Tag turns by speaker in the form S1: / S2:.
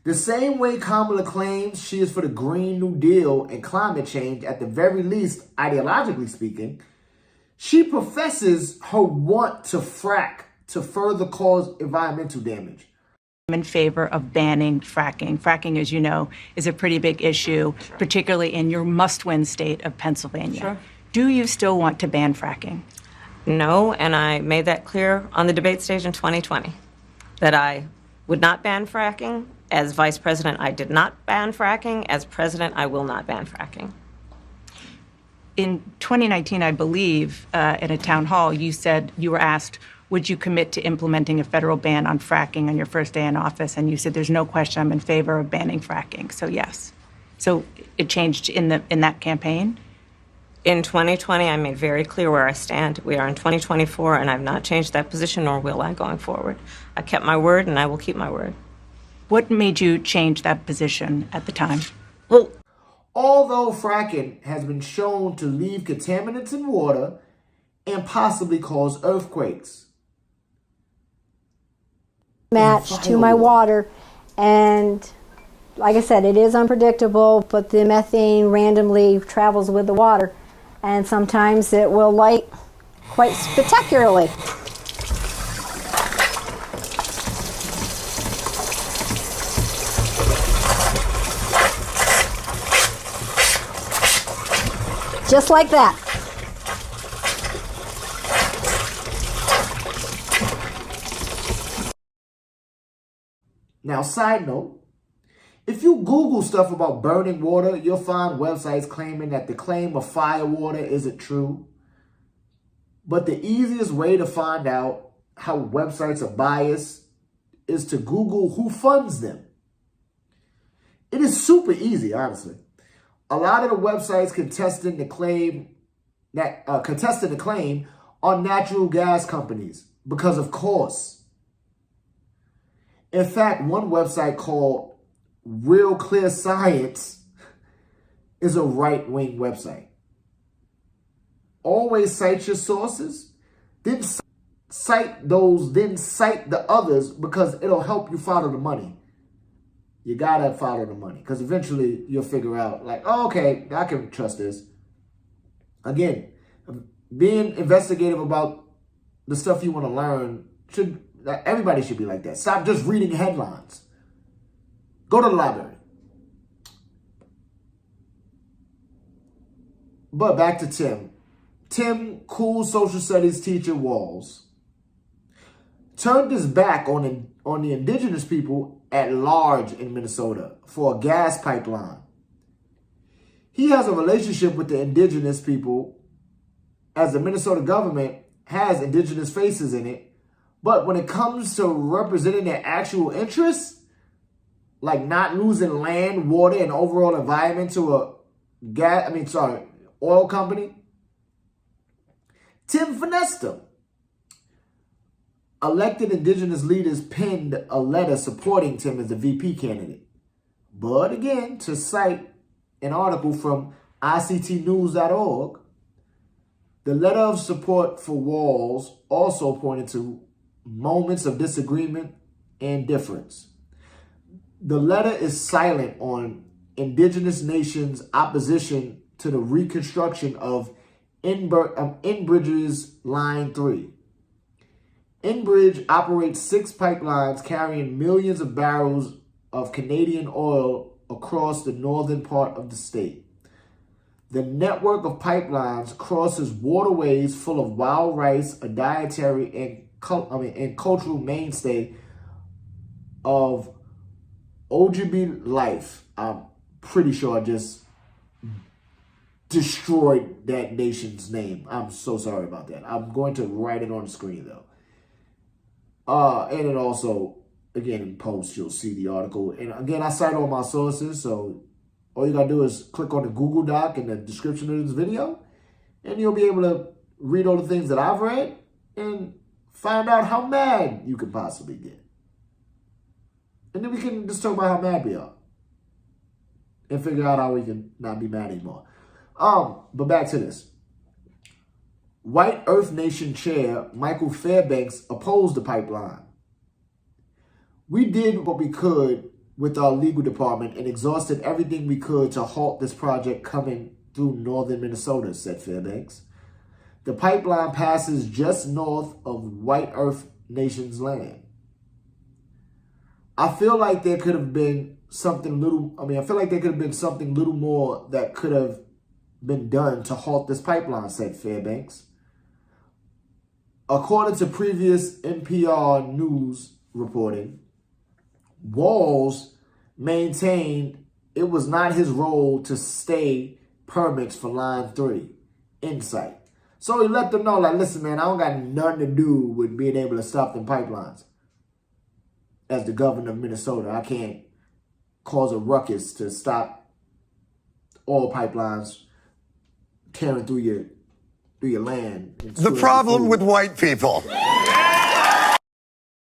S1: The same way Kamala claims she is for the Green New Deal and climate change, at the very least, ideologically speaking, she professes her want to frack to further cause environmental damage.
S2: I'm in favor of banning fracking. Fracking, as you know, is a pretty big issue, particularly in your must-win state of Pennsylvania.
S3: Sure.
S2: Do you still want to ban fracking?
S3: No, and I made that clear on the debate stage in 2020, that I would not ban fracking. As vice president, I did not ban fracking. As president, I will not ban fracking.
S2: In 2019, I believe, in a town hall, you said you were asked, would you commit to implementing a federal ban on fracking on your first day in office? And you said, there's no question I'm in favor of banning fracking. So yes. So it changed in that campaign?
S3: In 2020, I made very clear where I stand. We are in 2024, and I've not changed that position, nor will I going forward. I kept my word, and I will keep my word.
S2: What made you change that position at the time?
S3: Well,
S1: although fracking has been shown to leave contaminants in water and possibly cause earthquakes.
S4: Match to my water, and like I said, it is unpredictable, but the methane randomly travels with the water, and sometimes it will light quite spectacularly. Just like that.
S1: Now, side note, if you Google stuff about burning water, you'll find websites claiming that the claim of fire water isn't true. But the easiest way to find out how websites are biased is to Google who funds them. It is super easy, honestly. A lot of the websites contesting the claim are natural gas companies because, of course. In fact, one website called Real Clear Science is a right-wing website. Always cite your sources, then cite the others, because it'll help you follow the money. You gotta follow the money, because eventually you'll figure out, like, oh, okay, I can trust this. Again, being investigative about the stuff you want to learn, everybody should be like that. Stop just reading headlines. Go to the library. But back to Tim. Tim, cool social studies teacher Walz, turned his back on the indigenous people at large in Minnesota for a gas pipeline. He has a relationship with the indigenous people, as the Minnesota government has indigenous faces in it. But when it comes to representing their actual interests, like not losing land, water, and overall environment to a oil company, Tim finessed them. Elected indigenous leaders penned a letter supporting Tim as the VP candidate. But again, to cite an article from ICTnews.org, the letter of support for Walz also pointed to moments of disagreement and difference. The letter is silent on indigenous nations' opposition to the reconstruction of Enbridge's Line 3. Enbridge operates 6 pipelines carrying millions of barrels of Canadian oil across the northern part of the state. The network of pipelines crosses waterways full of wild rice, a dietary and cultural mainstay of Ojibwe life. I'm pretty sure I just destroyed that nation's name. I'm so sorry about that. I'm going to write it on the screen though. And it also, again, in post, you'll see the article. And again, I cite all my sources, so all you gotta do is click on the Google Doc in the description of this video, and you'll be able to read all the things that I've read and find out how mad you could possibly get. And then we can just talk about how mad we are and figure out how we can not be mad anymore. But back to this. White Earth Nation Chair Michael Fairbanks opposed the pipeline. We did what we could with our legal department and exhausted everything we could to halt this project coming through northern Minnesota, said Fairbanks. The pipeline passes just north of White Earth Nation's land. I feel like there could have been something little more that could have been done to halt this pipeline, said Fairbanks. According to previous NPR news reporting, Walz maintained it was not his role to stay permits for Line 3 in sight. So he let them know, like, listen, man, I don't got nothing to do with being able to stop them pipelines. As the governor of Minnesota, I can't cause a ruckus to stop oil pipelines tearing through your land.
S5: The problem with white people.